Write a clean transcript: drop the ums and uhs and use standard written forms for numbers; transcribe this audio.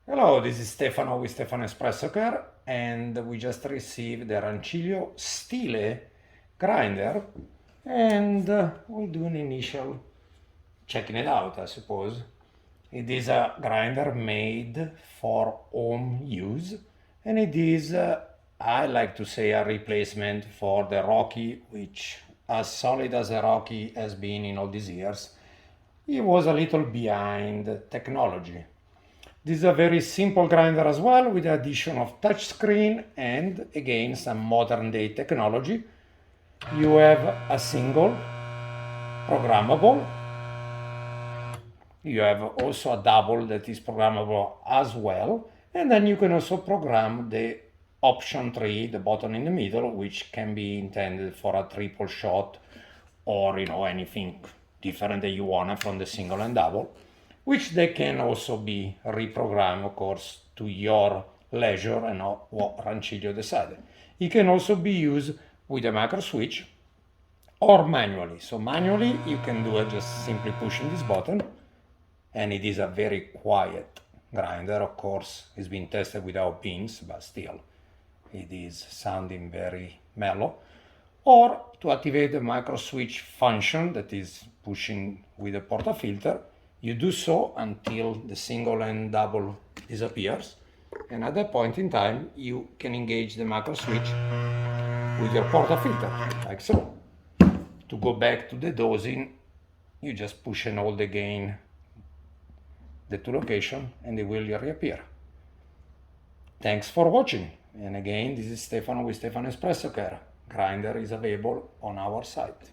Hello, this is Stefano with Stefano Espresso Care, and we just received the Rancilio Stile grinder, and we'll do an initial checking it out, I suppose. It is a grinder made for home use, and it is, I like to say, a replacement for the Rocky, which, as solid as the Rocky has been in all these years, it was a little behind technology. This is a very simple grinder as well, with the addition of touchscreen and again some modern day technology. You have a single programmable. You have also a double that is programmable as well. And then you can also program the option 3, the button in the middle, which can be intended for a triple shot or anything different that you want from the single and double, which they can also be reprogrammed, of course, to your leisure and not what Rancilio decided. It can also be used with a macro switch or manually. So manually you can do it just simply pushing this button, and it is a very quiet grinder. Of course, it's been tested without pins, but still it is sounding very mellow. Or to activate the micro switch function that is pushing with the portafilter, you do so until the single and double disappears, and at that point in time you can engage the macro switch with your portafilter, like so. To go back to the dosing, you just push and hold again the two locations and they will reappear. Thanks for watching, and again, this is Stefano with Stefano Espresso Care. Grinder is available on our site.